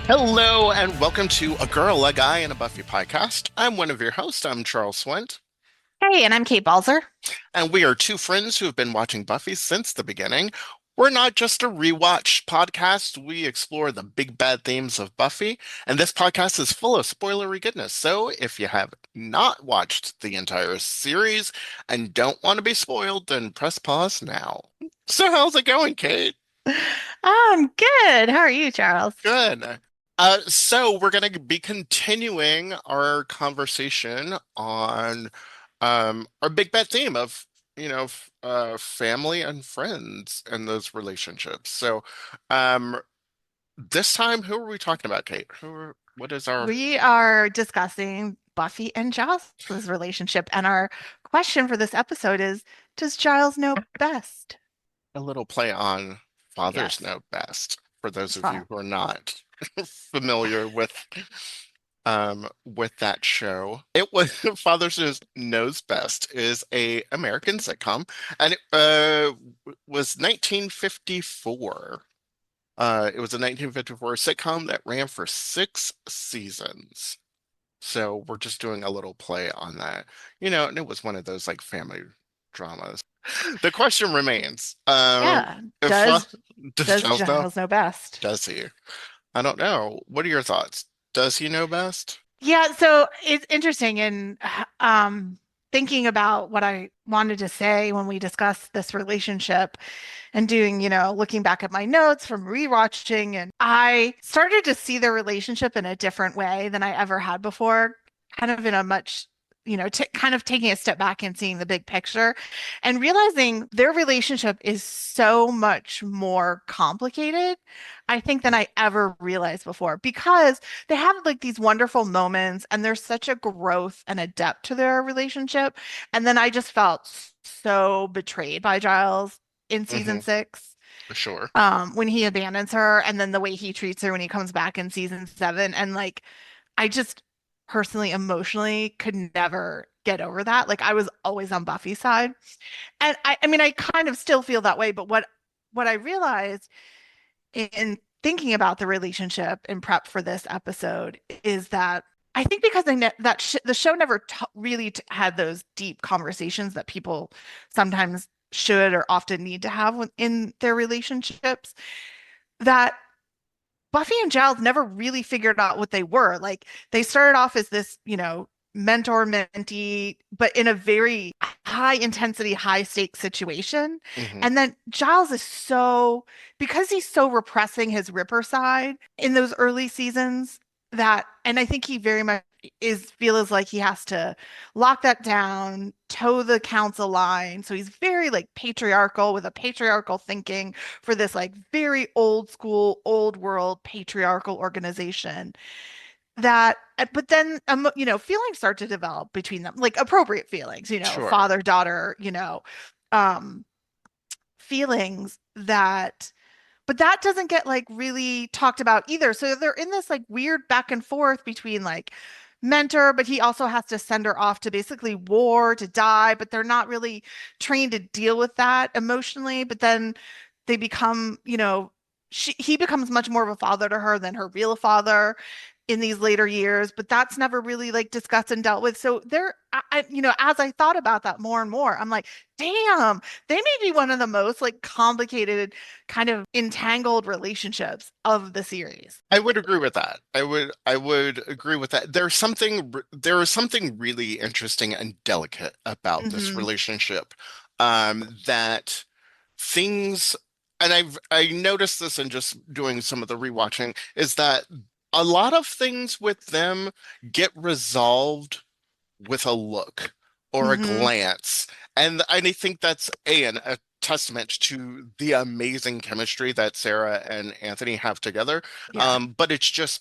Hello and welcome to A Girl, a Guy, and a Buffy podcast. I'm one of your hosts. I'm Charles Swint, Hey, and I'm Kate Balzer. and we are two friends who have been watching Buffy since the beginning. We're not just a rewatch podcast, we explore the big bad themes of Buffy, and this podcast is full of spoilery goodness. So if you have not watched the entire series and don't want to be spoiled, then press pause now. So how's it going, Kate? I'm good. How are you, Charles? Good. So we're going to be continuing our conversation on our big bet theme of, family and friends and those relationships. So, um, this time, who are we talking about, Kate? What is our We are discussing Buffy and Giles' relationship, and our question for this episode is, does Giles know best? a little play on Fathers Yes, Know Best for those it's of fun. you who are not familiar with that show. It was Knows Best is a American sitcom, and it was 1954. It was a 1954 sitcom that ran for 6 seasons. So we're just doing a little play on that. And it was one of those like family dramas. The question remains, Yeah. if does Does Giles know? Giles know best? Does he? I don't know. What are your thoughts? Does he know best? Yeah, so it's interesting and thinking about what I wanted to say when we discussed this relationship and doing, looking back at my notes from rewatching, and I started to see their relationship in a different way than I ever had before, kind of in a much, t kind of taking a step back and seeing the big picture and realizing their relationship is so much more complicated, I think, than I ever realized before because they have like these wonderful moments and there's such a growth and a depth to their relationship. And then I just felt so betrayed by Giles in season Hmm. 6, Sure. when he abandons her and then the way he treats her when he comes back in season 7. And like, I just personally, emotionally could never get over that. Like I was always on Buffy's side. And I mean, I kind of still feel that way, but what I realized in thinking about the relationship in prep for this episode is that I think because they ne that sh the show never t really t had those deep conversations that people sometimes should or often need to have in their relationships, that Buffy and Giles never really figured out what they were. Like they started off as this, mentor mentee, but in a very high intensity, high stakes situation. Hmm. And then Giles is so, because he's so repressing his Ripper side in those early seasons, that, and I think he very much feels like he has to lock that down, toe the council line. So he's very like patriarchal with a patriarchal thinking for this like very old school, old world patriarchal organization that, but then, feelings start to develop between them, like appropriate feelings, Sure. father, daughter, um, feelings that, but that doesn't get like really talked about either. So they're in this like weird back and forth between like mentor, but he also has to send her off to basically war to die, but they're not really trained to deal with that emotionally. But then they become, he becomes much more of a father to her than her real father in these later years, but that's never really like discussed and dealt with. So there, as I thought about that more and more, I'm like, damn, they may be one of the most like complicated, kind of entangled relationships of the series. I would agree with that. I would agree with that. There is something really interesting and delicate about this Hmm. relationship. That things and I noticed this in just doing some of the rewatching is that a lot of things with them get resolved with a look or a Hmm. glance. And I think that's a testament to the amazing chemistry that Sarah and Anthony have together. Yeah. But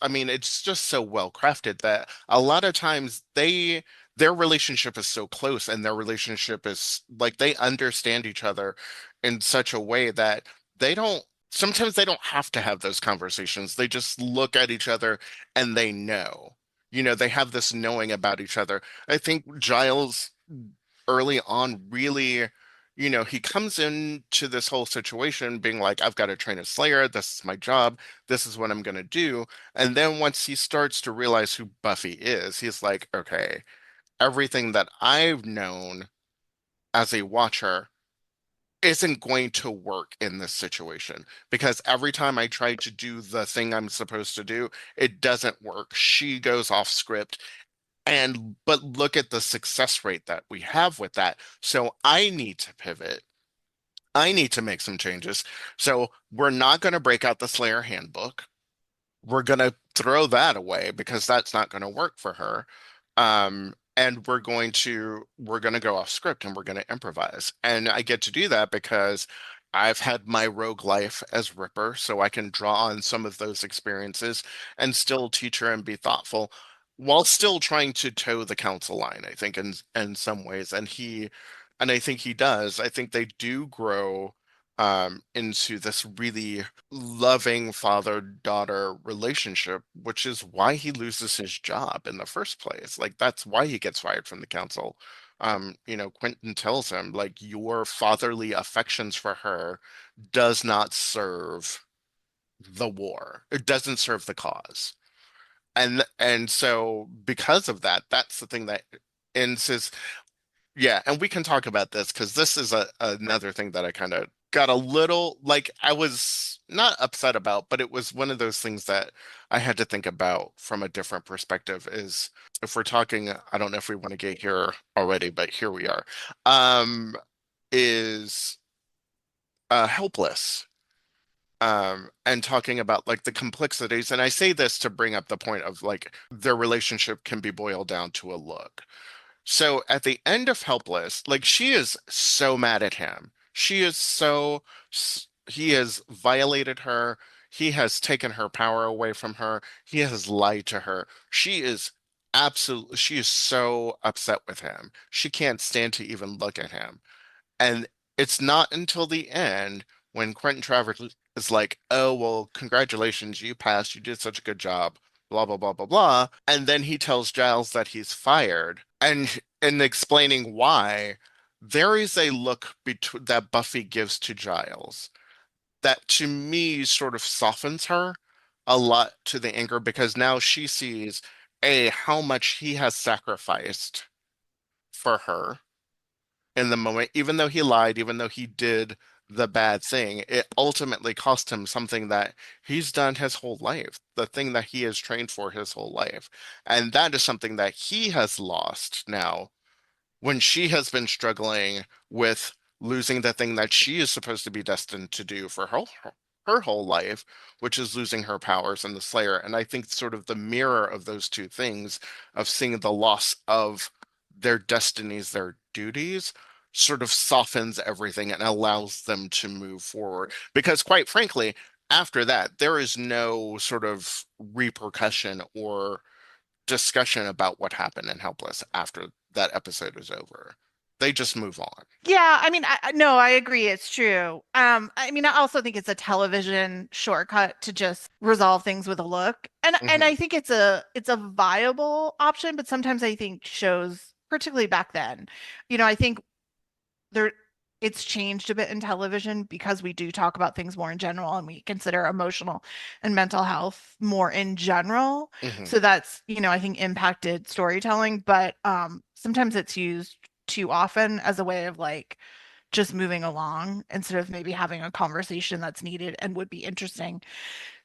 I mean, it's just so well crafted that a lot of times their relationship is so close and their relationship is like they understand each other in such a way that they don't sometimes they don't have to have those conversations. They just look at each other and they know. They have this knowing about each other. I think Giles early on really he comes into this whole situation being like, I've got to train a Slayer. This is my job. This is what I'm going to do. And then once he starts to realize who Buffy is, he's like, okay, everything that I've known as a watcher isn't going to work in this situation because every time I try to do the thing I'm supposed to do, it doesn't work. She goes off script. And but look at the success rate that we have with that. So I need to pivot. I need to make some changes. So we're not going to break out the Slayer handbook. We're going to throw that away because that's not going to work for her. And we're going to go off script and we're going to improvise. And I get to do that because I've had my rogue life as Ripper, so I can draw on some of those experiences and still teach her and be thoughtful while still trying to toe the council line, I think, in some ways. And I think he does. I think they do grow into this really loving father-daughter relationship, which is why he loses his job in the first place. Like that's why he gets fired from the council. Quentin tells him, like, your fatherly affections for her does not serve the war. It doesn't serve the cause. And so because of that, that's the thing that ends his yeah, and we can talk about this because this is another thing that I kind of got a little like I was not upset about, but it was one of those things that I had to think about from a different perspective is if we're talking, I don't know if we want to get here already, but here we are. Um, is helpless. And talking about like the complexities, and I say this to bring up the point of like their relationship can be boiled down to a look. So at the end of Helpless, like she is so mad at him. She is he has violated her. He has taken her power away from her. He has lied to her. She is so upset with him. She can't stand to even look at him. And it's not until the end when Quentin Travers is like, oh, well, congratulations, you passed. You did such a good job. Blah, blah, blah, blah, blah. And then he tells Giles that he's fired. And in explaining why, there is a look that Buffy gives to Giles that to me sort of softens her a lot to the anger because now she sees, A, how much he has sacrificed for her in the moment, even though he lied, even though he did the bad thing, it ultimately cost him something that he's done his whole life, the thing that he has trained for his whole life. And that is something that he has lost now when she has been struggling with losing the thing that she is supposed to be destined to do for her whole life, which is losing her powers in the Slayer. And I think sort of the mirror of those two things, of seeing the loss of their destinies, their duties, sort of softens everything and allows them to move forward. Because quite frankly, after that, there is no sort of repercussion or discussion about what happened in Helpless after that episode is over. They just move on. Yeah, I mean, no, I agree. It's true. I mean, I also think it's a television shortcut to just resolve things with a look, and Hmm. I think it's a viable option. But sometimes I think shows, particularly back then, I think there it's changed a bit in television because we do talk about things more in general and we consider emotional and mental health more in general. Hmm. So that's, I think impacted storytelling, but sometimes it's used too often as a way of like just moving along instead of maybe having a conversation that's needed and would be interesting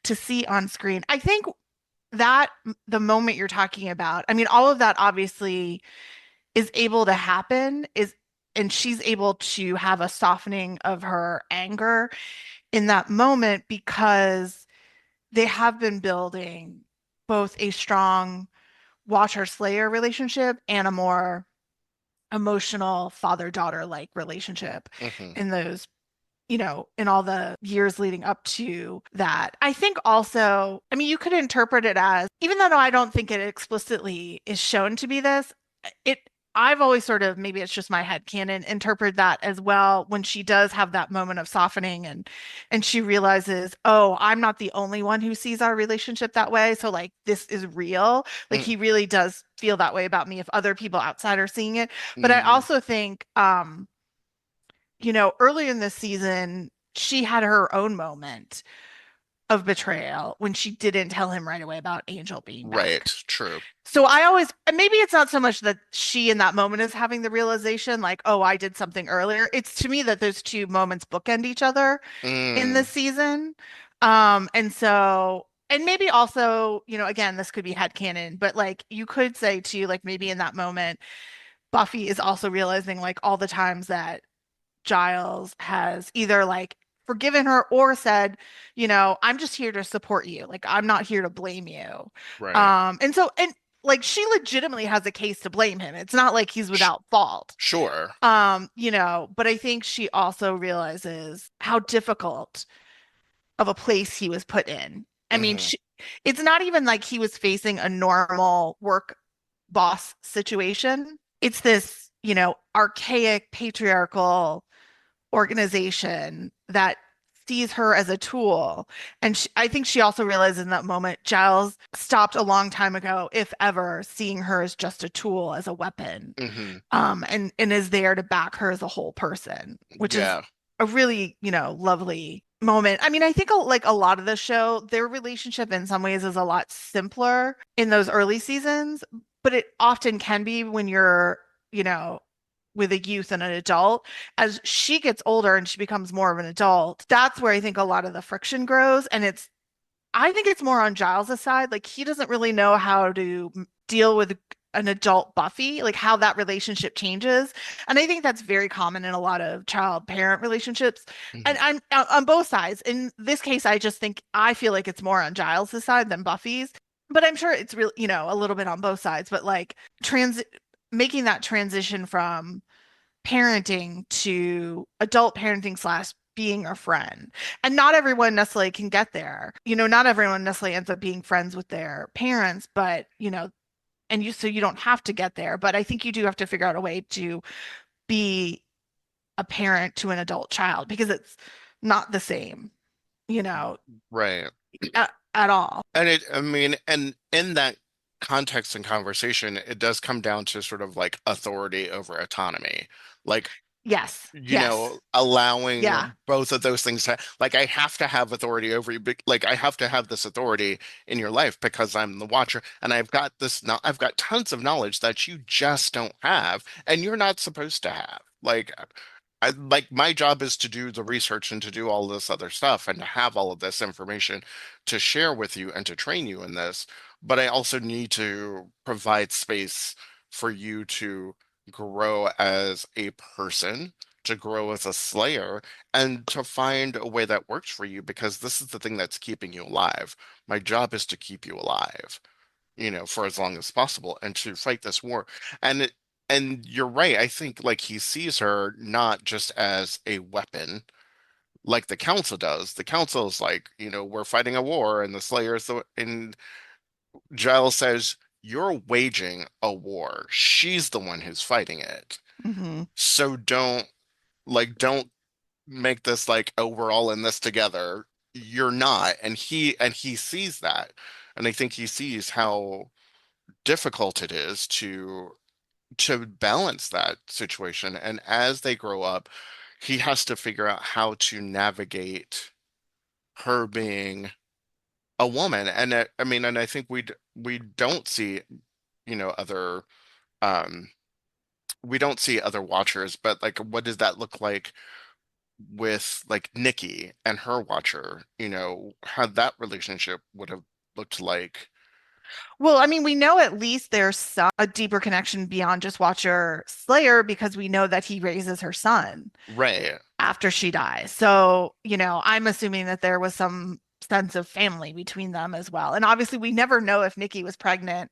to see on screen. I think that the moment you're talking about, I mean, all of that obviously is able to happen is and she's able to have a softening of her anger in that moment because they have been building both a strong Watcher Slayer relationship and a more emotional father-daughter like relationship Hmm. in those in all the years leading up to that. I think also, I mean, you could interpret it as, even though I don't think it explicitly is shown to be this, I've always sort of, maybe it's just my headcanon, interpret that as well when she does have that moment of softening and she realizes, oh, I'm not the only one who sees our relationship that way. So like this is real. Like he really does feel that way about me if other people outside are seeing it. But I Mm. also think early in this season, she had her own moment of betrayal when she didn't tell him right away about Angel being Right. back. True. So I always, and maybe it's not so much that she in that moment is having the realization, like, oh, I did something earlier. It's to me that those two moments bookend each other in Mm, this season. And so, and maybe also, again, this could be headcanon, but like you could say too, like maybe in that moment, Buffy is also realizing like all the times that Giles has either like forgiven her or said, I'm just here to support you. Like I'm not here to blame you. right. And so and like she legitimately has a case to blame him. It's not like he's Sh without fault. Sure. But I think she also realizes how difficult of a place he was put in. I mean, Hmm. it's not even like he was facing a normal work boss situation. It's this, archaic patriarchal organization that sees her as a tool. And I think she also realized in that moment, Giles stopped a long time ago, if ever, seeing her as just a tool, as a weapon, Hmm. and is there to back her as a whole person, which is Yeah. a really, lovely moment. I mean, I think like a lot of the show, their relationship in some ways is a lot simpler in those early seasons, but it often can be when you're, you know, with a youth and an adult. As she gets older and she becomes more of an adult, that's where I think a lot of the friction grows. And I think it's more on Giles' side. Like he doesn't really know how to deal with an adult Buffy, like how that relationship changes. And I think that's very common in a lot of child-parent relationships. And Hmm. I'm on both sides. In this case, I feel like it's more on Giles' side than Buffy's. But I'm sure it's really, a little bit on both sides. But like trans making that transition from parenting to adult parenting slash being a friend. And not everyone necessarily can get there. Not everyone necessarily ends up being friends with their parents, but so you don't have to get there. But I think you do have to figure out a way to be a parent to an adult child because it's not the same, you know, Right. at all. I mean, and in that context and conversation, it does come down to sort of like authority over autonomy. Like, Yes. Yes. Yeah. allowing both of those things to, like, I have to have authority over you, like, I have to have this authority in your life because I'm the watcher, and I've got tons of knowledge that you just don't have, and you're not supposed to have. Like my job is to do the research and to do all this other stuff and to have all of this information to share with you and to train you in this. But I also need to provide space for you to grow as a person, to grow as a slayer, and to find a way that works for you because this is the thing that's keeping you alive. My job is to keep you alive, for as long as possible and to fight this war. And and you're right. I think like he sees her not just as a weapon like the council does. The council is like, we're fighting a war and the Slayers and Giles says, you're waging a war. She's the one who's fighting it. Hmm. So don't make this like, oh, we're all in this together. You're not. And he sees that. And I think he sees how difficult it is to balance that situation. And as they grow up, he has to figure out how to navigate her being a woman. And I mean, and I think we don't see, other um we don't see other watchers, but like what does that look like with like Nikki and her watcher, how that relationship would have looked like. Well, I mean, we know at least there's a deeper connection beyond just Watcher Slayer because we know that he raises her son Right. after she dies. So, I'm assuming that there was some sense of family between them as well. And obviously, we never know if Nikki was pregnant,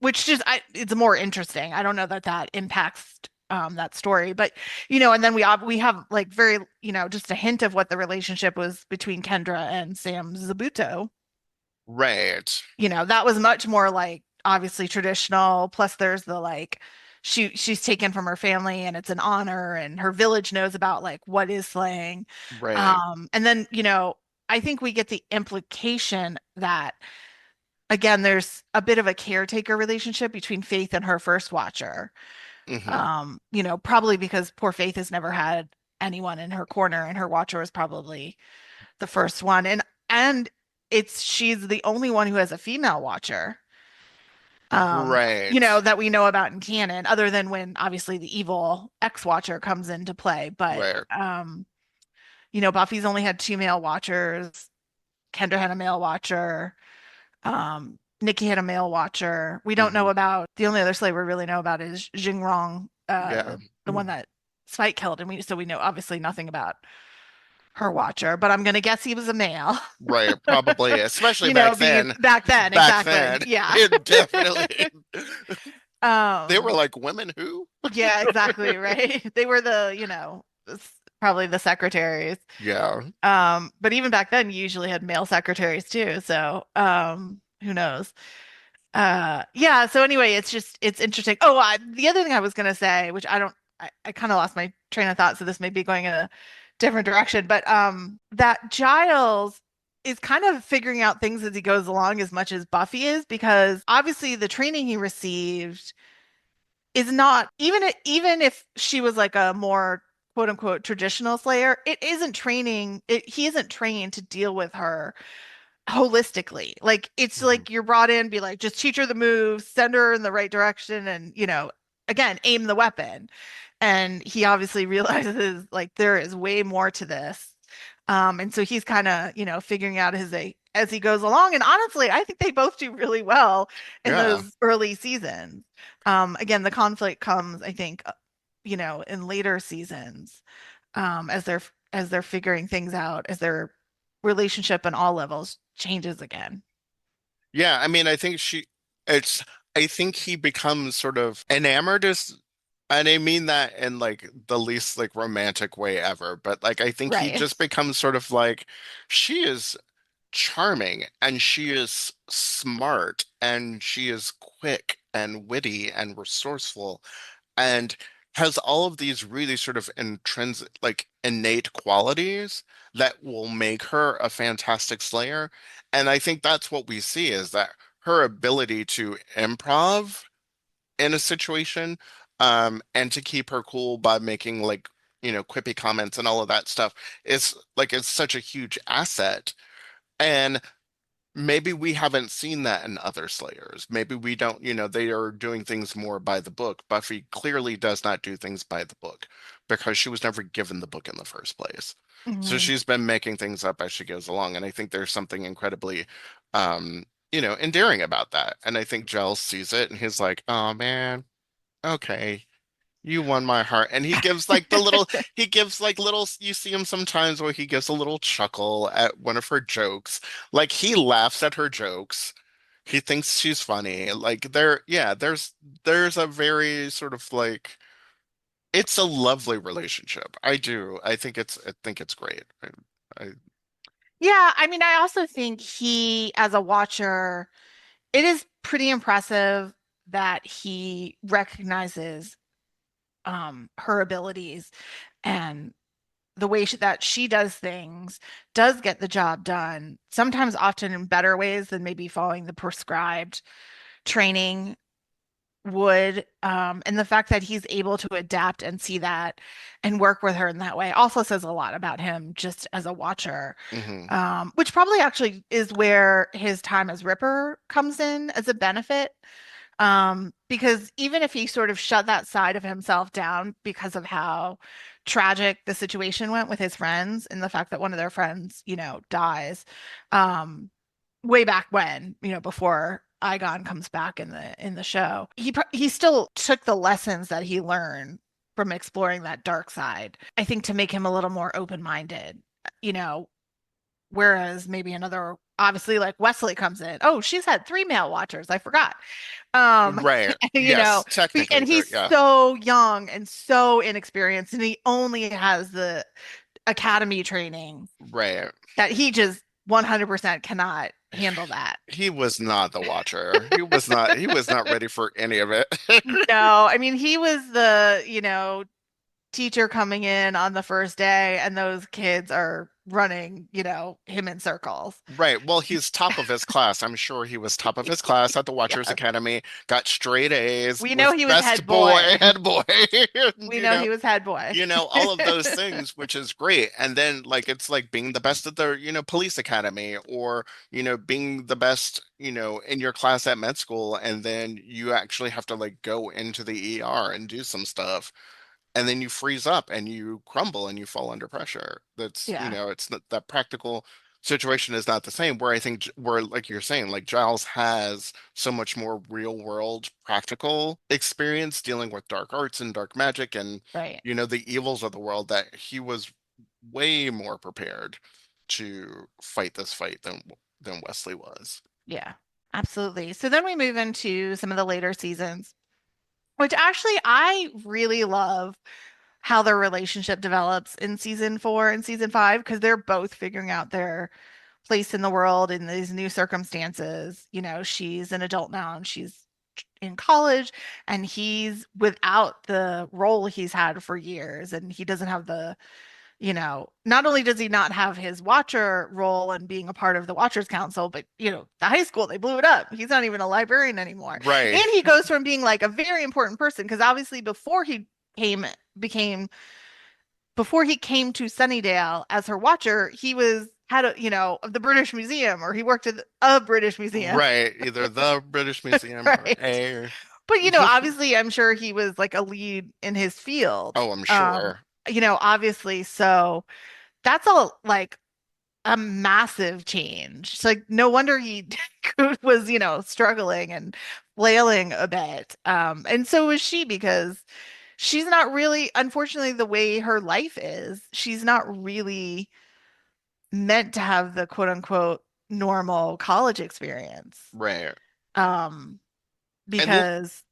which it's more interesting. I don't know that that impacts that story, but and then we have like very, just a hint of what the relationship was between Kendra and Sam Zabuto. Right. That was much more like obviously traditional. Plus, there's the like she's taken from her family and it's an honor, and her village knows about like what is slaying. Right. And then, I think we get the implication that again, there's a bit of a caretaker relationship between Faith and her first watcher. Hmm. Probably because poor Faith has never had anyone in her corner, and her watcher was probably the first one. And she's the only one who has a female watcher, Right. that we know about in canon, other than when obviously the evil X-Watcher comes into play. But Right. Buffy's only had two male watchers. Kendra had a male watcher. Nikki had a male watcher. We don't know Hmm. about the only other Slayer we really know about is Xingrong, Yeah. the one that Spike killed, and we know obviously nothing about her watcher. But I'm gonna guess he was a male. Right. Probably, especially back Being then. back then, Back exactly. then, Yeah. it definitely. They were Um, like, women who? yeah, exactly, right. They were probably the secretaries. Yeah. But even back then, you usually had male secretaries too. So, who knows? Yeah. So anyway, it's interesting. Oh, the other thing I was gonna say, which I kind of lost my train of thought, so this may be going in a different direction, but that Giles is kind of figuring out things as he goes along as much as Buffy is, because obviously the training he received is not even if she was like a more quote unquote traditional Slayer, it isn't training. He isn't trained to deal with her holistically. Like it's Mhm. like you're brought in, be like, just teach her the moves, send her in the right direction, and again, aim the weapon. And he obviously realizes like there is way more to this. And so he's kind of, figuring out as he goes along. And honestly, I think they both do really well in Yeah. those early seasons. Again, the conflict comes, I think, in later seasons, as they're figuring things out, as their relationship on all levels changes again. Yeah. I mean, it's, I think he becomes sort of enamored and I mean that in like the least like romantic way ever, but like I think he Right. just becomes sort of like, she is charming and she is smart and she is quick and witty and resourceful and has all of these really sort of intrinsic, like innate qualities that will make her a fantastic slayer. And I think that's what we see is that her ability to improv in a situation, and to keep her cool by making like, quippy comments and all of that stuff is like, it's such a huge asset. And maybe we haven't seen that in other Slayers. Maybe we don't, they are doing things more by the book. Buffy clearly does not do things by the book because she was never given the book in the first place. So Mhm. she's been making things up as she goes along. And I think there's something incredibly, um, endearing about that. And I think Giles sees it and he's like, oh man, okay. You won my heart. And he gives like little, you see him sometimes where he gives a little chuckle at one of her jokes. Like he laughs at her jokes. He thinks she's funny. Like yeah, there's a very sort of like, it's a lovely relationship. I do. I think it's great. I Yeah, I mean, I also think he, as a watcher, it is pretty impressive that he recognizes her abilities, and the way that she does things does get the job done, sometimes often in better ways than maybe following the prescribed training would. And the fact that he's able to adapt and see that and work with her in that way also says a lot about him just as a watcher. hmm Which probably actually is where his time as Ripper comes in as a benefit. Because even if he sort of shut that side of himself down because of how tragic the situation went with his friends and the fact that one of their friends, dies, um, way back when, before Igon comes back in the show, he still took the lessons that he learned from exploring that dark side, I think, to make him a little more open-minded, you know, whereas maybe another, obviously, like Wesley comes in. Oh, she's had three male watchers. I forgot. Um, Right. you know, Yes, technically and there. he's Yeah. so young and so inexperienced, and he only has the academy training Right. that he just 100% cannot handle that. He was not the Watcher. He was not ready for any of it. No, I mean, he was the, teacher coming in on the first day and those kids are running, him in circles. Right. Well, he's top of his class. I'm sure he was top of his class at the Watchers Yes. Academy, got straight A's, We know was he was best head boy, boy. head boy, We know he was head boy. all of those things, which is great. And then like it's like being the best at the, police academy or, being the best, in your class at med school. And then you actually have to like go into the ER and do some stuff and then you freeze up and you crumble and you fall under pressure. That's, Yeah, it's not that practical situation is not the same. Where I think where like you're saying, like Giles has so much more real world practical experience dealing with dark arts and dark magic and right. the evils of the world that he was way more prepared to fight this fight than Wesley was. Yeah, absolutely. So then we move into some of the later seasons, which actually I really love how their relationship develops in season 4 and season 5 because they're both figuring out their place in the world in these new circumstances. She's an adult now and she's in college, and he's without the role he's had for years, and he doesn't have not only does he not have his watcher role and being a part of the Watchers Council, but the high school, they blew it up. He's not even a librarian anymore. Right. And he goes from being like a very important person because obviously came became before he came to Sunnydale as her watcher, he was had a, of the British Museum, or he worked at a British Museum. Right. Either the British Museum or Right. a. But obviously I'm sure he was like a lead in his field. Oh, I'm sure. Obviously, so that's a like a massive change. It's like no wonder he was, struggling and flailing a bit. And so was she because she's not really, unfortunately, the way her life is, she's not really meant to have the quote unquote normal college experience. Right. Um, And because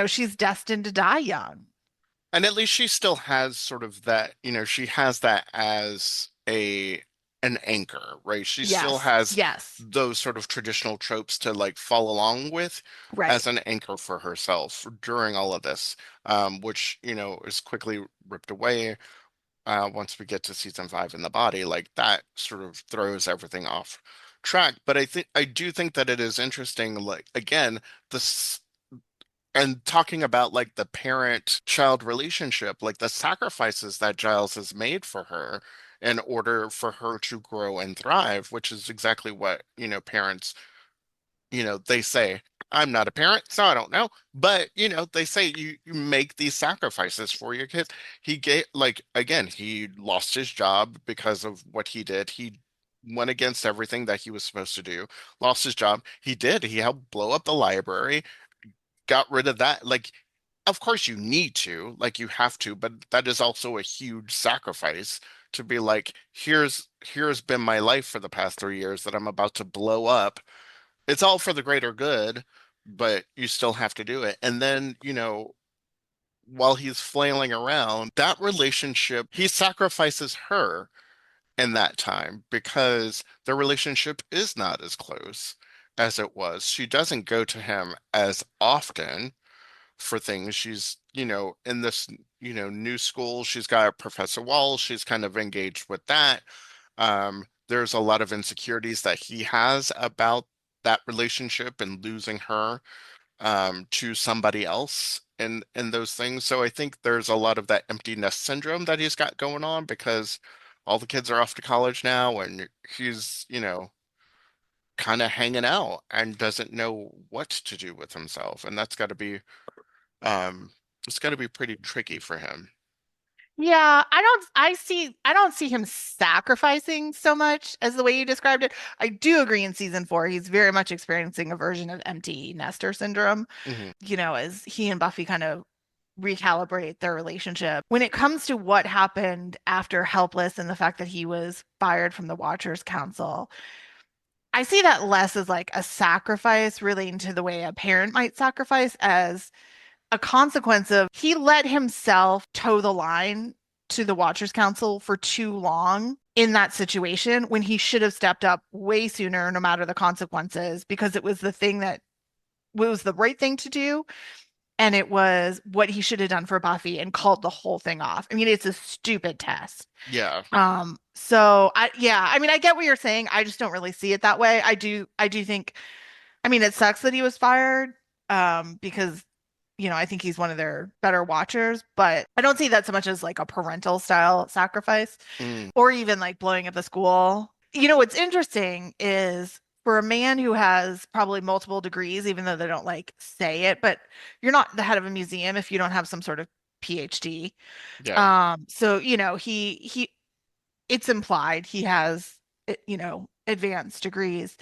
she's destined to die young. And at least she still has sort of that, she has that as an anchor, right? She still Yes. has Yes. those sort of traditional tropes to like fall along with Right. as an anchor for herself during all of this, which, is quickly ripped away once we get to season 5 in the body. Like that sort of throws everything off track. But I do think that it is interesting, like again, this and talking about like the parent-child relationship, like the sacrifices that Giles has made for her in order for her to grow and thrive, which is exactly what, parents, they say. I'm not a parent, so I don't know. But, they say you make these sacrifices for your kids. He gave, like, again, he lost his job because of what he did. He went against everything that he was supposed to do, lost his job. He did. He helped blow up the library, got rid of that. Like, of course you need to, like you have to, but that is also a huge sacrifice to be like, here's been my life for the past 3 years that I'm about to blow up. It's all for the greater good, but you still have to do it. And then, while he's flailing around, that relationship, he sacrifices her in that time because their relationship is not as close as it was. She doesn't go to him as often for things. She's, in this, new school. She's got Professor Wall. She's kind of engaged with that. There's a lot of insecurities that he has about that relationship and losing her to somebody else and those things. So I think there's a lot of that empty nest syndrome that he's got going on because all the kids are off to college now and he's, kind of hanging out and doesn't know what to do with himself. And that's got to be um, it's got to be pretty tricky for him. Yeah, I don't see him sacrificing so much as the way you described it. I do agree in season 4, he's very much experiencing a version of empty nester syndrome, Hmm. as he and Buffy kind of recalibrate their relationship. When it comes to what happened after Helpless and the fact that he was fired from the Watchers Council, I see that less as like a sacrifice relating to the way a parent might sacrifice as a consequence of he let himself toe the line to the Watchers Council for too long in that situation when he should have stepped up way sooner, no matter the consequences, because it was the thing that was the right thing to do. and it was what he should have done for Buffy and called the whole thing off. I mean, it's a stupid test. Yeah. So yeah, I mean, I get what you're saying. I just don't really see it that way. I do think, I mean, it sucks that he was fired, because, I think he's one of their better watchers, but I don't see that so much as like a parental style sacrifice Mm, or even like blowing up the school. What's interesting is for a man who has probably multiple degrees, even though they don't like say it, but you're not the head of a museum if you don't have some sort of PhD. yeah. So, it's implied he has, advanced degrees.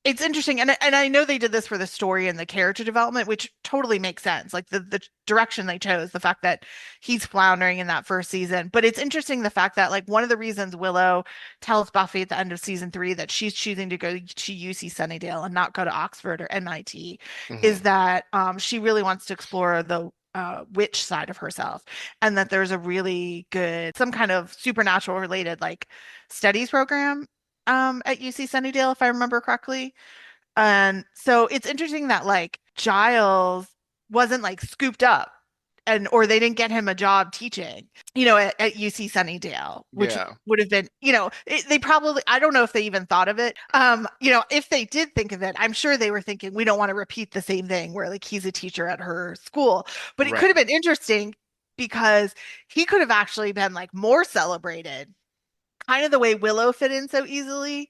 It's interesting, and I know they did this for the story and the character development, which totally makes sense. Like the direction they chose, the fact that he's floundering in that first season. But it's interesting the fact that like one of the reasons Willow tells Buffy at the end of season three that she's choosing to go to UC Sunnydale and not go to Oxford or MIT Hmm. is that she really wants to explore the witch side of herself, and that there's a really good, some kind of supernatural related like studies program at UC Sunnydale, if I remember correctly. And so it's interesting that like Giles wasn't like scooped up, and or they didn't get him a job teaching, at UC Sunnydale, which Yeah. would have been, they probably, I don't know if they even thought of it. If they did think of it, I'm sure they were thinking we don't want to repeat the same thing where like he's a teacher at her school. But it could Right. have been interesting because he could have actually been like more celebrated, kind of the way Willow fit in so easily,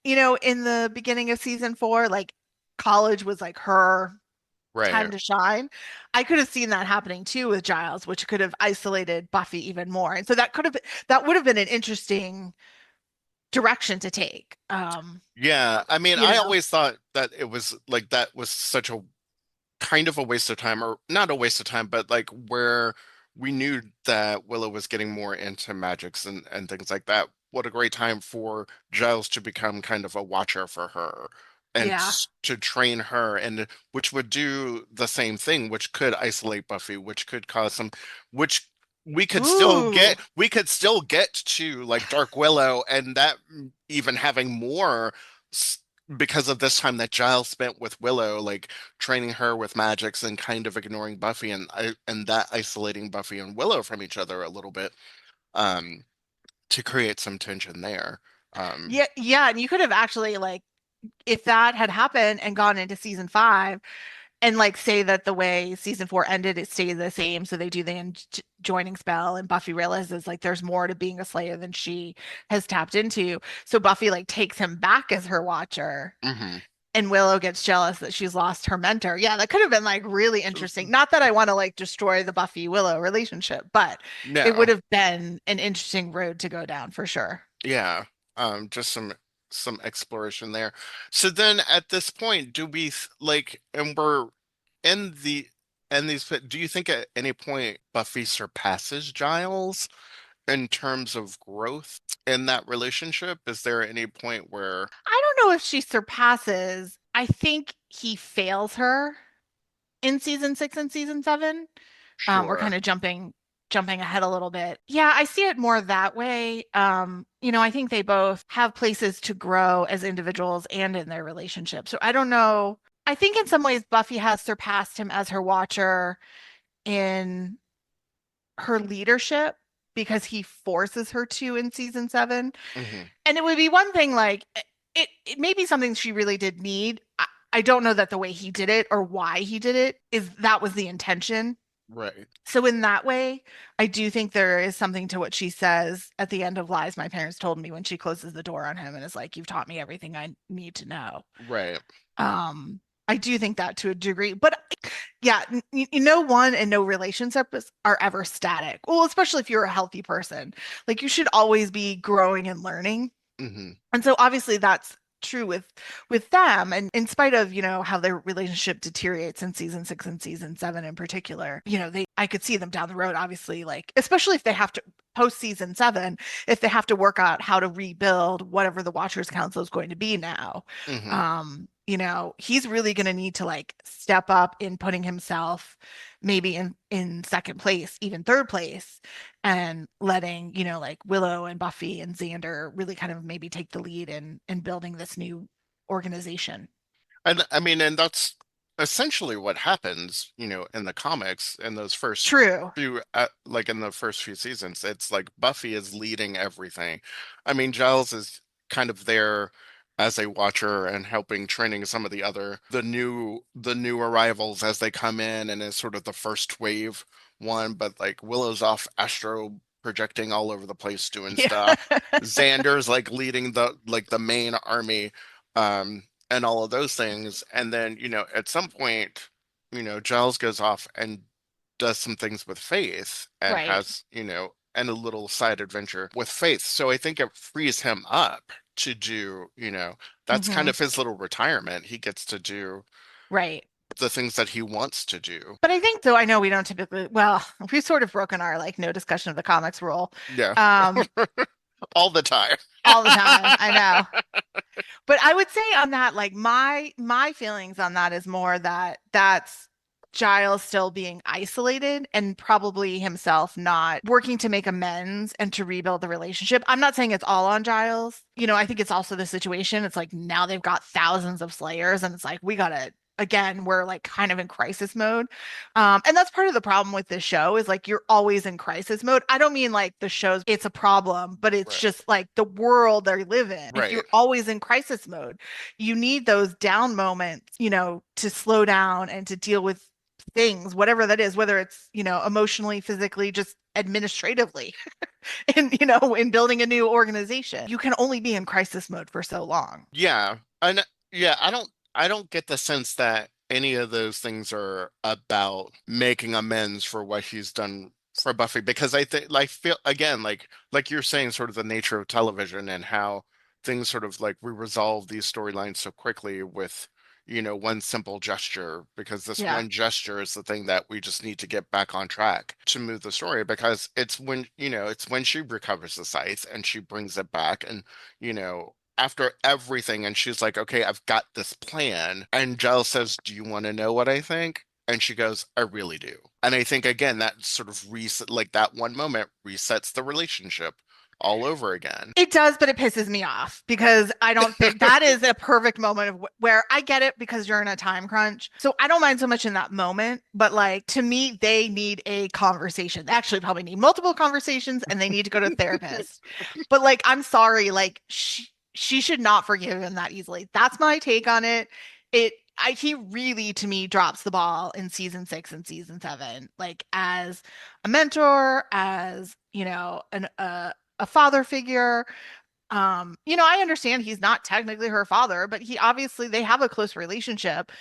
in the beginning of season four, like college was like her Right. time to shine. I could have seen that happening too with Giles, which could have isolated Buffy even more. And so that would have been an interesting direction to take. Yeah. I mean, You I know, always thought that it was like that was such a kind of a waste of time, or not a waste of time, but like where we knew that Willow was getting more into magics and things like that. What a great time for Giles to become kind of a watcher for her and yeah. to train her, and which would do the same thing, which could isolate Buffy, which could cause some, which Ooh. we could still get to like Dark Willow, and that even having more s- because of this time that Giles spent with Willow, like training her with magics and kind of ignoring Buffy, and that isolating Buffy and Willow from each other a little bit, um, to create some tension there. Um, Yeah, yeah, and you could have actually like, if that had happened and gone into season five, and like say that the way season four ended, it stayed the same. So they do the joining spell, and Buffy realizes like there's more to being a Slayer than she has tapped into. So Buffy like takes him back as her watcher, mhm. and Willow gets jealous that she's lost her mentor. Yeah, that could have been like really interesting. Not that I want to like destroy the Buffy Willow relationship, but it No, would have been an interesting road to go down for sure. yeah, just some exploration there. So then at this point, do we like, and we're in the in these, do you think at any point Buffy surpasses Giles in terms of growth in that relationship? Is there any point where, I don't know if she surpasses. I think he fails her in season six and season seven. We're sure. kind of jumping ahead a little bit. Yeah, I see it more that way. I think they both have places to grow as individuals and in their relationship. So I don't know. I think in some ways Buffy has surpassed him as her watcher in her leadership because he forces her to in season seven. Hmm. And it would be one thing like it may be something she really did need. I don't know that the way he did it or why he did it is that was the intention. Right. So in that way, I do think there is something to what she says at the end of Lies My Parents Told Me when she closes the door on him and is like, "You've taught me everything I need to know." Right. I do think that to a degree, but yeah, no one and no relationships are ever static. Well, especially if you're a healthy person, like you should always be growing and learning. Hmm. And so obviously that's true with them. And in spite of, how their relationship deteriorates in season six and season seven in particular, I could see them down the road, obviously, like especially if they have to post season seven, if they have to work out how to rebuild whatever the Watchers Council is going to be now. Hmm. He's really going to need to like step up in putting himself maybe in second place, even third place, and letting, like Willow and Buffy and Xander really kind of maybe take the lead in building this new organization. And I mean, and that's essentially what happens, in the comics in those first True. few, like in the first few seasons. It's like Buffy is leading everything. I mean, Giles is kind of there as a watcher and helping training some of the new arrivals as they come in and is sort of the first wave one, but like Willow's off astro projecting all over the place doing Yeah. stuff. Xander's like leading the main army. And all of those things. And then, at some point, Giles goes off and does some things with Faith and Right. has, and a little side adventure with Faith. So I think it frees him up to do, that's kind Hmm. of his little retirement. He gets to do Right. the things that he wants to do. But I think so. I know we don't typically, well, we've sort of broken our like no discussion of the comics rule Yeah, um all the time. all the time. I know. But I would say on that, like my feelings on that is more that that's Giles still being isolated and probably himself not working to make amends and to rebuild the relationship. I'm not saying it's all on Giles. I think it's also the situation. It's like now they've got thousands of Slayers, and it's like we gotta again, we're like kind of in crisis mode. And that's part of the problem with this show is like you're always in crisis mode. I don't mean like the show's it's a problem, but it's Right. just like the world they live in. Like Right. you're always in crisis mode. You need those down moments, to slow down and to deal with things, whatever that is, whether it's, emotionally, physically, just administratively, and, in building a new organization. You can only be in crisis mode for so long. Yeah. And yeah, I don't get the sense that any of those things are about making amends for what he's done for Buffy because I think like feel again like you're saying sort of the nature of television and how things sort of like we resolve these storylines so quickly with one simple gesture because this Yeah. one gesture is the thing that we just need to get back on track to move the story because it's when she recovers the scythe and she brings it back and after everything and she's like, okay, I've got this plan. And Giles says, do you want to know what I think? And she goes, I really do. And I think again, that sort of reset, like that one moment resets the relationship all over again. It does, but it pisses me off because I don't think that is a perfect moment of where I get it because you're in a time crunch. So I don't mind so much in that moment, but like to me, they need a conversation. They actually probably need multiple conversations and they need to go to a therapist. But like, I'm sorry, like she should not forgive him that easily. That's my take on it. He really to me drops the ball in season 6 and season 7, like as a mentor, as a father figure. I understand he's not technically her father, but he obviously they have a close relationship.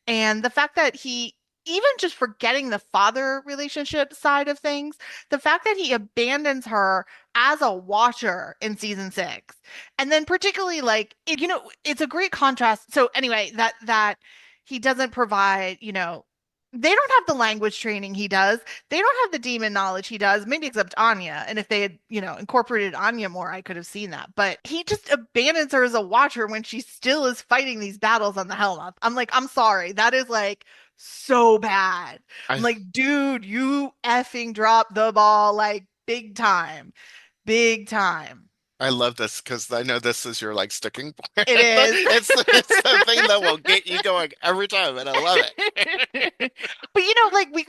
And the fact that he, even just forgetting the father relationship side of things, the fact that he abandons her as a watcher in season 6, and then particularly like, it's a great contrast. So anyway, that he doesn't provide, they don't have the language training he does. They don't have the demon knowledge he does, maybe except Anya. And if they had, incorporated Anya more, I could have seen that. But he just abandons her as a watcher when she still is fighting these battles on the Hellmouth. I'm like, I'm sorry. That is like so bad. I'm I like, dude, you effing dropped the ball like big time. Big time. I love this because I know this is your like sticking point. It is. It's the thing that will get you going every time, and I love it. But like we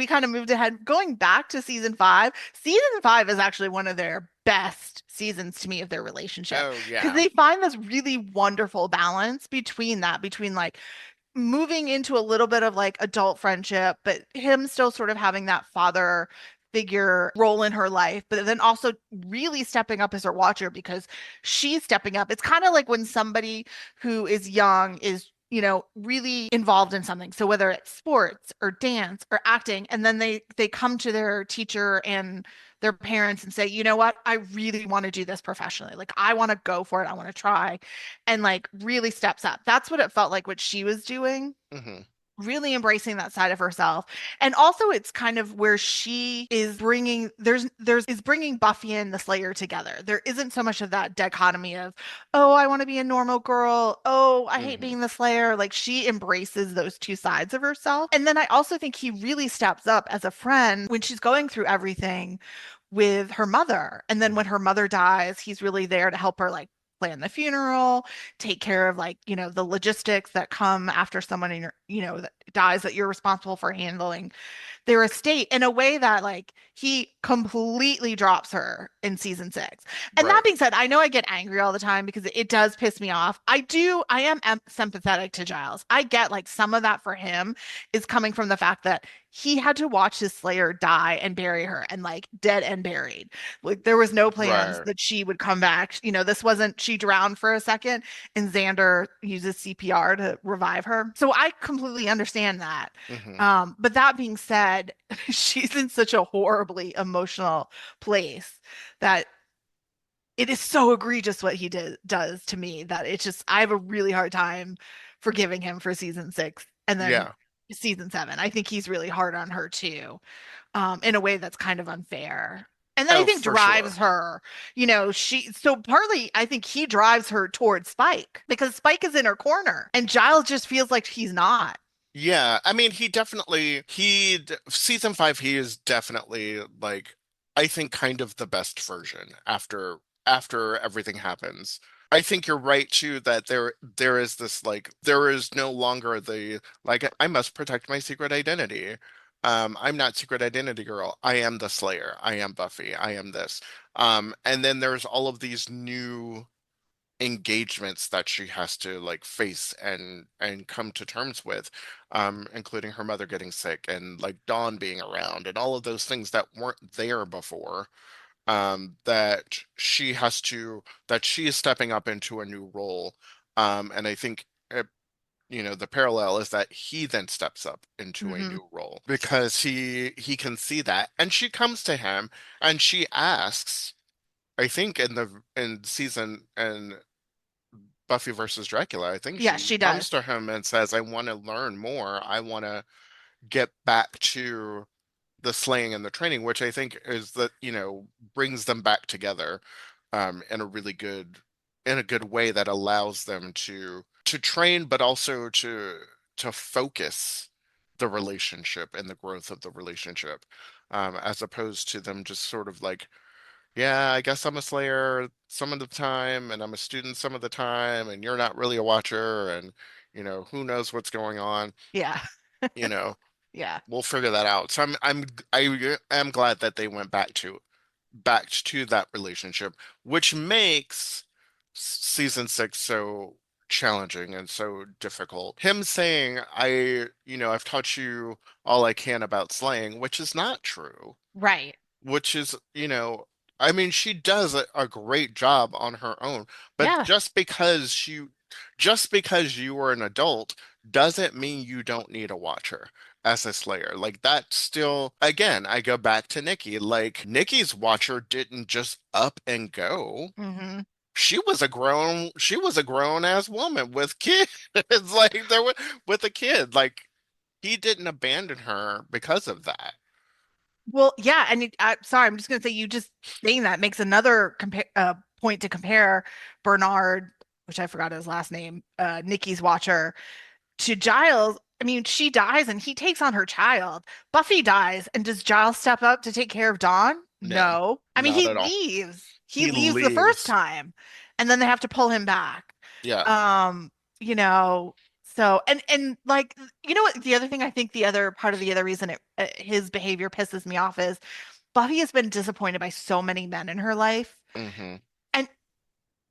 kind of moved ahead going back to season 5. Season 5 is actually one of their best seasons to me of their relationship Oh because yeah. they find this really wonderful balance between like moving into a little bit of like adult friendship, but him still sort of having that father figure role in her life, but then also really stepping up as her watcher because she's stepping up. It's kind of like when somebody who is young is, really involved in something. So whether it's sports or dance or acting, and then they come to their teacher and their parents and say, you know what, I really want to do this professionally. Like I want to go for it. I want to try, and like really steps up. That's what it felt like what she was doing, Hmm. really embracing that side of herself. And also it's kind of where she is bringing there's is bringing Buffy and the Slayer together. There isn't so much of that dichotomy of, oh, I want to be a normal girl, oh, I hate Hmm. being the Slayer. Like she embraces those two sides of herself. And then I also think he really steps up as a friend when she's going through everything with her mother. And then when her mother dies, he's really there to help her like plan the funeral, take care of like, the logistics that come after someone in your, that dies that you're responsible for handling their estate in a way that like he completely drops her in season 6. And that Right. being said, I know I get angry all the time because it does piss me off. I am sympathetic to Giles. I get like some of that for him is coming from the fact that he had to watch his Slayer die and bury her and like dead and buried. Like there was no plans Right. that she would come back. This wasn't she drowned for a second and Xander uses CPR to revive her. So I completely understand that. Hmm. But that being said, she's in such a horribly emotional place that it is so egregious what he does to me that it's just I have a really hard time forgiving him for season 6 and then Yeah. season 7. I think he's really hard on her too, in a way that's kind of unfair. And that I Oh, think for sure. drives her, so partly I think he drives her towards Spike because Spike is in her corner and Giles just feels like he's not. Yeah, I mean, season 5, he is definitely like, I think kind of the best version after everything happens. I think you're right too that there is this like there is no longer the like I must protect my secret identity. I'm not secret identity girl. I am the Slayer. I am Buffy. I am this. And then there's all of these new engagements that she has to like face and come to terms with, including her mother getting sick and like Dawn being around and all of those things that weren't there before, that she is stepping up into a new role. And I think the parallel is that he then steps up into a Hmm. new role because he can see that, and she comes to him and she asks, I think in season and Buffy versus Dracula, I think Yeah, she she comes does. to him and says, I want to learn more. I want to get back to the slaying and the training, which I think is that, brings them back together in in a good way that allows them to train, but also to focus the relationship and the growth of the relationship, as opposed to them just sort of like, yeah, I guess I'm a Slayer some of the time, and I'm a student some of the time, and you're not really a watcher, and who knows what's going on. Yeah. You know, Yeah. we'll figure that out. So I am glad that they went back to that relationship, which makes season 6 so challenging and so difficult. Him saying, I've taught you all I can about slaying, which is not true, Right. which is, I mean, she does a great job on her own, but Yeah. just because you are an adult doesn't mean you don't need a watcher as a Slayer. Like that still, again, I go back to Nikki. Like Nikki's watcher didn't just up and go. Hmm. She was a grown ass woman with kids. It's like with a kid. Like he didn't abandon her because of that. Well, yeah, and sorry, I'm just going to say you just saying that makes another point to compare Bernard, which I forgot his last name, Nikki's watcher, to Giles. I mean, she dies and he takes on her child. Buffy dies, and does Giles step up to take care of Dawn? No, No. I mean, not he at all. leaves. He He leaves the first leaves. time, and then they have to pull him back. Yeah. Um, you know, so and like what the other thing I think the other part of the other reason his behavior pisses me off is Buffy has been disappointed by so many men in her life. Hmm. And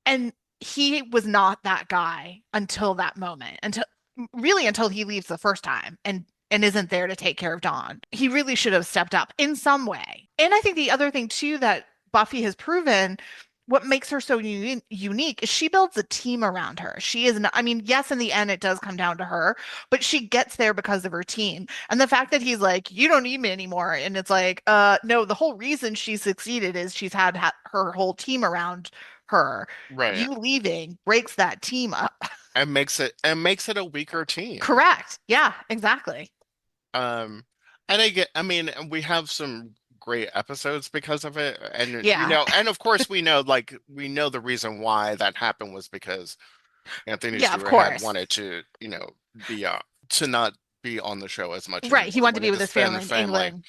and he was not that guy until that moment, until he leaves the first time and isn't there to take care of Dawn. He really should have stepped up in some way. And I think the other thing too that Buffy has proven what makes her so unique is she builds a team around her. She is not, I mean, yes, in the end it does come down to her, but she gets there because of her team. And the fact that he's like, you don't need me anymore. And it's like, no, the whole reason she succeeded is she's had her whole team around her. Right. You leaving breaks that team up. And makes it a weaker team. Correct. Yeah, exactly. Um, and I mean, we have some great episodes because of it, and Yeah. and of course we know the reason why that happened was because Anthony Yeah, of Stewart had course. wanted to, be to not be on the show as much Right. He anymore, wanted to be wanted with to his family spend in family. England.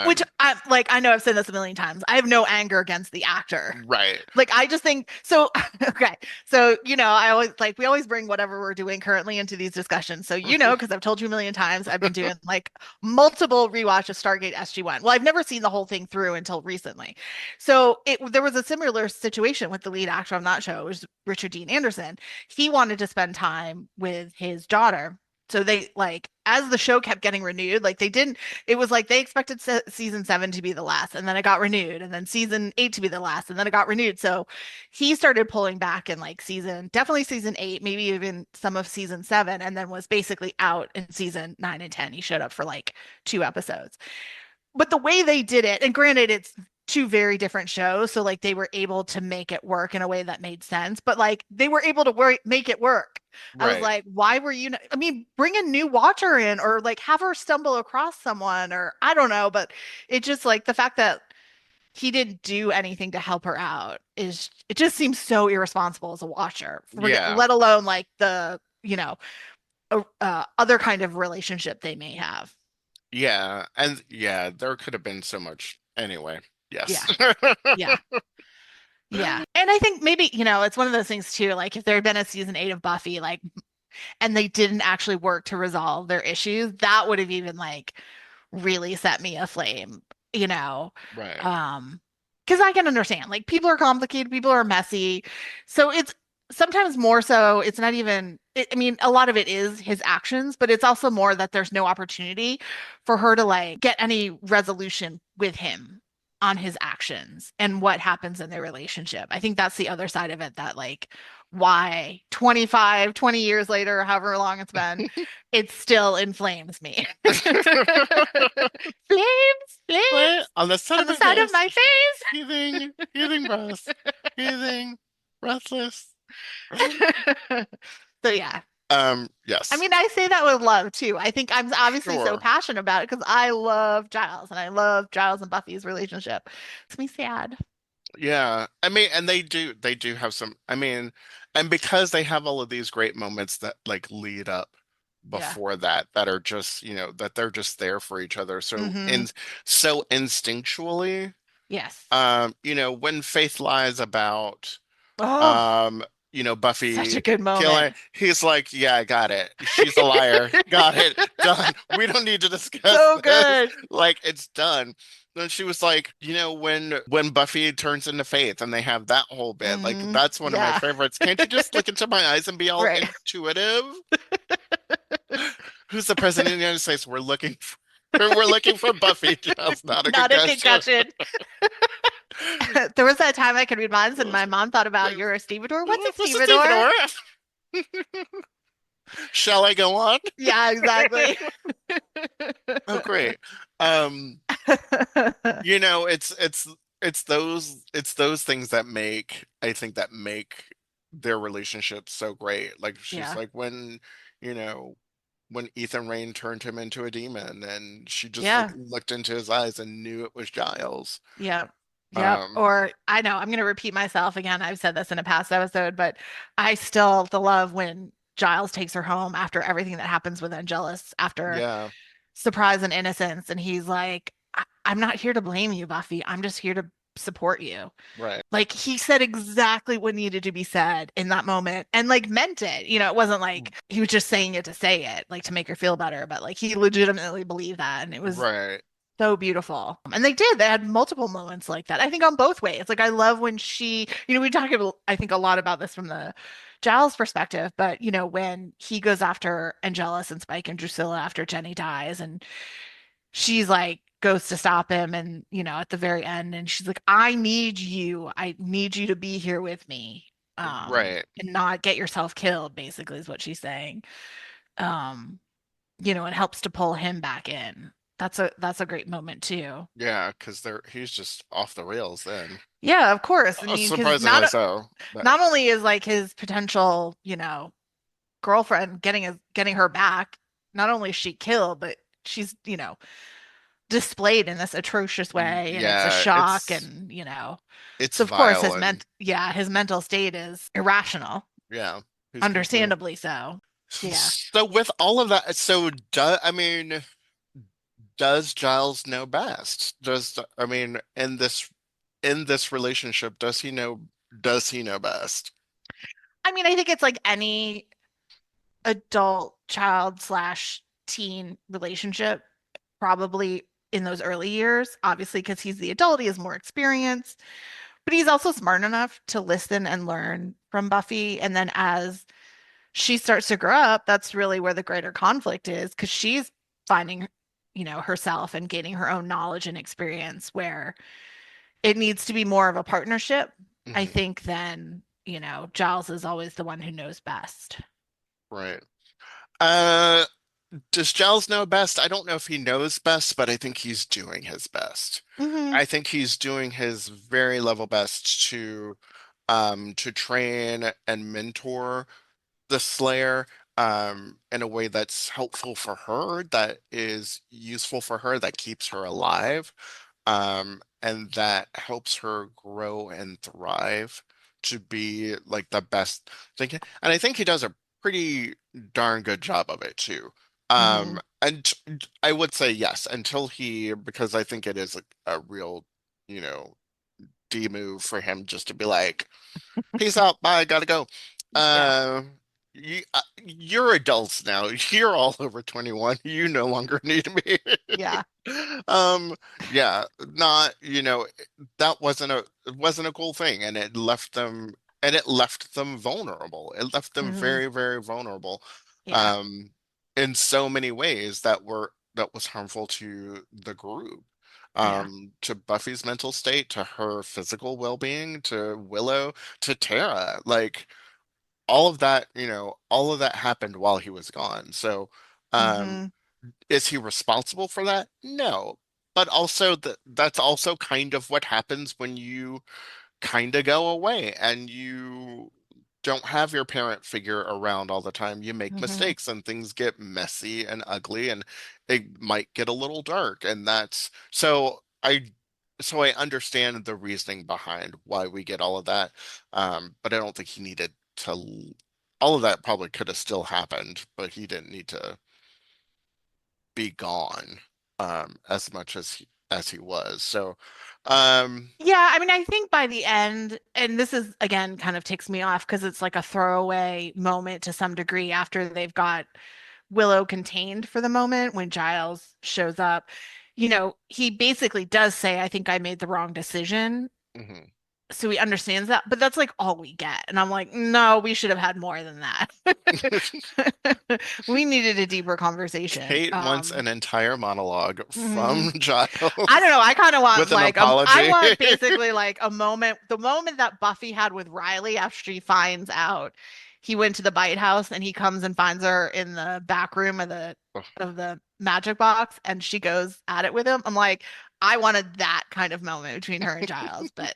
Which Um, I like, I know I've said this a million times. I have no anger against the actor. right, Like, I just think so. Okay. So, I always like, we always bring whatever we're doing currently into these discussions. So, because I've told you a million times, I've been doing like multiple rewatch of Stargate SG-1. Well, I've never seen the whole thing through until recently. So, there was a similar situation with the lead actor on that show. It was Richard Dean Anderson. He wanted to spend time with his daughter. So they like, as the show kept getting renewed, like they didn't, it was like they expected season 7 to be the last, and then it got renewed, and then season 8 to be the last, and then it got renewed. So he started pulling back in like definitely season 8, maybe even some of season 7, and then was basically out in season 9 and 10. He showed up for like 2 episodes. But the way they did it, and granted, it's two very different shows, so like they were able to make it work in a way that made sense, but like they were able to make it work. I was right. like, why were you not, I mean, bring a new watcher in, or like have her stumble across someone, or I don't know, but it just like the fact that he didn't do anything to help her out is, it just seems so irresponsible as a watcher, Yeah, let alone like the, other kind of relationship they may have. yeah, and yeah, there could have been so much. Anyway, yes. Yeah. Yeah. Yeah. And I think maybe, it's one of those things too, like if there had been a season 8 of Buffy, like, and they didn't actually work to resolve their issues, that would have even like really set me aflame, you know. Right. Um, because I can understand, like people are complicated, people are messy. So it's sometimes more so, it's not even I mean, a lot of it is his actions, but it's also more that there's no opportunity for her to like get any resolution with him on his actions and what happens in their relationship. I think that's the other side of it, that like why 25, 20 years later, however long it's been, it still inflames me. Flames, What? flames On the side on of the my side of face, my face. heaving, heaving breath, heaving, breathless. So yeah. I Yes, mean, I say that with love too. I think I'm obviously so sure. passionate about it because I love Giles and I love Giles and Buffy's relationship. It's me sad. Yeah. I mean, and they do have some, I mean, and because they have all of these great moments that like lead up Yeah. before that, that are just, that they're just there for each other. So Hmm. in so instinctually, Yes. when Faith lies about Oh, um, such a Buffy good moment. killing, he's like, yeah, I got it. She's a liar. Got it. Done. We don't need to discuss So this. good. Like, it's done. Then she was like, when Buffy turns into Faith and they have that whole bit, like Hmm. that's one of my Yeah. favorites. Can't you just look into my eyes and be all Right. intuitive? Who's the president of the United States? We're looking for Buffy, just not a Not a concussion. concussion. There was that time I could read minds, and my mom thought about, you're a stevedore. What's a What's a stevedore? stevedore? Shall I go on? Yeah, exactly. Oh, great. Um, it's those things that make their relationship so great. Like she's Yeah. like you know, when Ethan Rain turned him into a demon and she just like Yeah. looked into his eyes and knew it was Giles. Yep. Yep. Um, Or I know I'm going to repeat myself again. I've said this in a past episode, but I still the love when Giles takes her home after everything that happens with Angelus, after yeah, surprise and innocence. And he's like, I'm not here to blame you, Buffy. I'm just here to support you. right. Like he said exactly what needed to be said in that moment and like meant it. It wasn't like he was just saying it to say it, like to make her feel better, but like he legitimately believed that. And it was Right. so beautiful. And they did. They had multiple moments like that. I think on both ways. Like I love when we talk about, I think a lot about this from the Giles perspective, but when he goes after Angelus and Spike and Drusilla after Jenny dies, and she's like goes to stop him, and at the very end, and she's like, I need you. I need you to be here with me. Right. And not get yourself killed, basically, is what she's saying. Um, it helps to pull him back in. That's a great moment too. Yeah, because he's just off the rails then. Yeah, of course. I mean, because Surprisingly so. But not only is like his potential, girlfriend getting her back, not only is she killed, but she's, displayed in this atrocious way, and it's a yeah, shock, it's and it's so of course vile and his mental state is irrational, yeah, he's complete. understandably so. Yeah. So with all of that, so I mean, does Giles know best? I mean, in this relationship, does he know best? I mean, I think it's like any adult child slash teen relationship, probably in those early years, obviously, because he's the adult, he has more experience, but he's also smart enough to listen and learn from Buffy. And then as she starts to grow up, that's really where the greater conflict is because she's finding, herself and gaining her own knowledge and experience where it needs to be more of a partnership, I Mhm. think, than, Giles is always the one who knows best. Right. Uh, does Giles know best? I don't know if he knows best, but I think he's doing his best. Hmm. I think he's doing his very level best to train and mentor the Slayer in a way that's helpful for her, that is useful for her, that keeps her alive, and that helps her grow and thrive to be like the best thing. And I think he does a pretty darn good job of it too. Hmm. And I would say yes, until because I think it is a real, you know, D move for him just to be like, peace out. Bye. Gotta go. Yeah. Uh, you're adults now. You're all over 21. You no longer need me. Yeah. Um, yeah, not, that wasn't a cool thing, and it left them vulnerable. It left them Hmm. very, very vulnerable, Yeah. um, in so many ways that was harmful to the group. Yeah. To Buffy's mental state, to her physical well-being, to Willow, to Tara. Like all of that happened while he was gone. So, um, Hmm. is he responsible for that? No. But also that's also kind of what happens when you kind of go away and you don't have your parent figure around all the time. You make Hmm. mistakes and things get messy and ugly and it might get a little dark. And that's so I understand the reasoning behind why we get all of that. But I don't think he needed to, all of that probably could have still happened, but he didn't need to be gone as much as he was. So um Yeah, I mean, I think by the end, and this is again kind of ticks me off because it's like a throwaway moment to some degree after they've got Willow contained for the moment when Giles shows up. He basically does say, I think I made the wrong decision. mhm. So he understands that, but that's like all we get. And I'm like, no, we should have had more than that. We needed a deeper conversation. Kate wants an entire monologue Mhm. from I don't Giles know. I kind of want with an like I apology. want basically like a moment, the moment that Buffy had with Riley after she finds out he went to the bite house and he comes and finds her in the back room of the magic box and she goes at it with him. I'm like, I wanted that kind of moment between her and Giles, but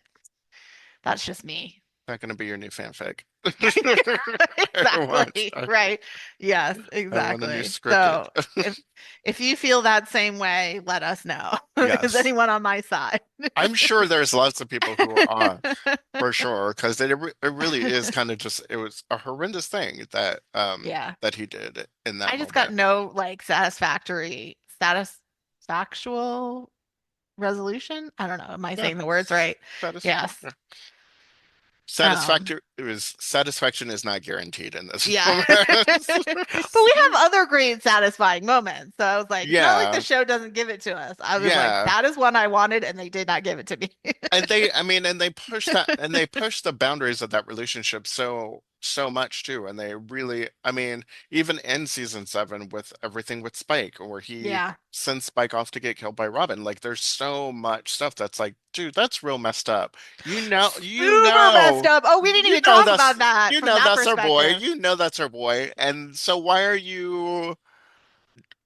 that's just me. Not gonna be your new fanfic. Exactly. Right. Yes, I want a new exactly. scripted. So if you feel that same way, let us know. Is Yes. anyone on my side? I'm sure there's lots of people who are for sure, because it really is kind of just it was a horrendous thing Yeah. that he did in that I just got moment. no like satisfactual resolution. I don't know. Am I Yeah. saying the words right? Satis Yes. Um, satisfactory it was satisfaction is not guaranteed in this yeah. moment. But we have other great satisfying moments. So I was like, it's not like the Yeah. show doesn't give it to us. I was like, Yeah. that is one I wanted, and they did not give it to me. And they push that, and they push the boundaries of that relationship so much too. And they really, I mean, even in season 7 with everything with Spike, where he Yeah. sends Spike off to get killed by Robin, like there's so much stuff that's like, dude, that's real messed up. Super messed up. Oh, we didn't even talk about that from that That's our boy. perspective. You know that's our boy. And so why are you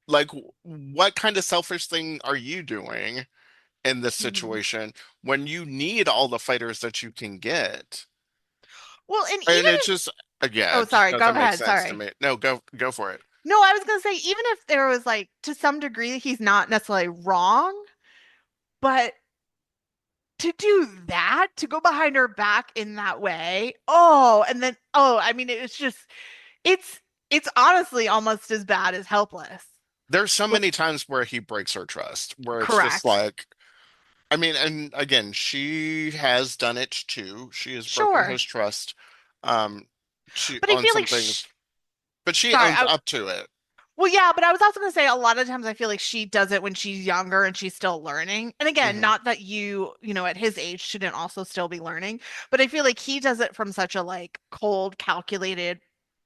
like, what kind of selfish thing are you doing in this Mhm. situation when you need all the fighters that you can get? Well, and And even it if, just, yeah, oh, it just sorry, go doesn't make ahead. sense to Sorry. me. No, go for it. No, I was gonna say, even if there was like to some degree he's not necessarily wrong, but to do that, to go behind her back in that way, oh, and then I mean, it's just it's it's honestly almost as bad as helpless. There's so Which, many times where he breaks her trust, where it's just correct. like, I mean, and again, she has done it too. She has broken Sure. his trust, um, But I on feel some like things, but she sorry, owns up to it. well, yeah, but I was also going to say a lot of times I feel like she does it when she's younger and she's still learning. And again, Hmm. not that at his age shouldn't also still be learning, but I feel like he does it from such a like cold, calculated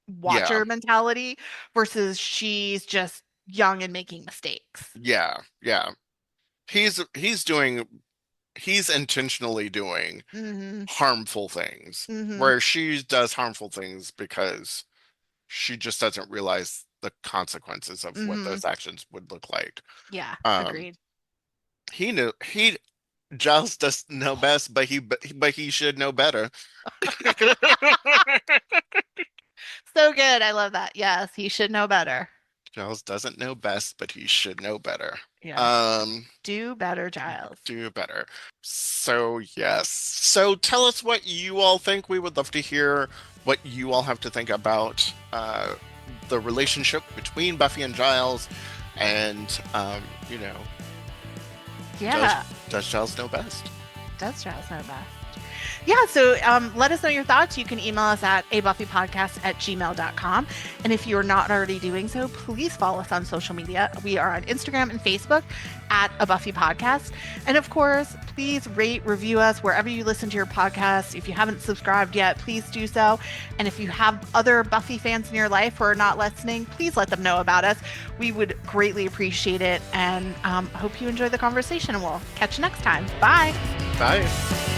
Yeah, watcher mentality versus she's just young and making mistakes. yeah, yeah. He's doing he's intentionally doing Hmm. harmful things, Hmm. where she does harmful things because she just doesn't realize the consequences of what Hmm. those actions would look like. Yeah, Um, agreed. he Giles does know best, but he should know better. So good. I love that. Yes, he should know better. Giles doesn't know best, but he should know better. Yes. Um, Do better, Giles. do better. So yes. So tell us what you all think. We would love to hear what you all have to think about the relationship between Buffy and Giles, and does Yeah. does Giles know best? Does Giles know best? Yeah, so let us know your thoughts. You can email us at abuffypodcast@gmail.com. And if you're not already doing so, please follow us on social media. We are on Instagram and Facebook at a Buffy Podcast. And of course, please rate, review us wherever you listen to your podcast. If you haven't subscribed yet, please do so. And if you have other Buffy fans in your life who are not listening, please let them know about us. We would greatly appreciate it. And hope you enjoy the conversation. And we'll catch you next time. Bye. Bye.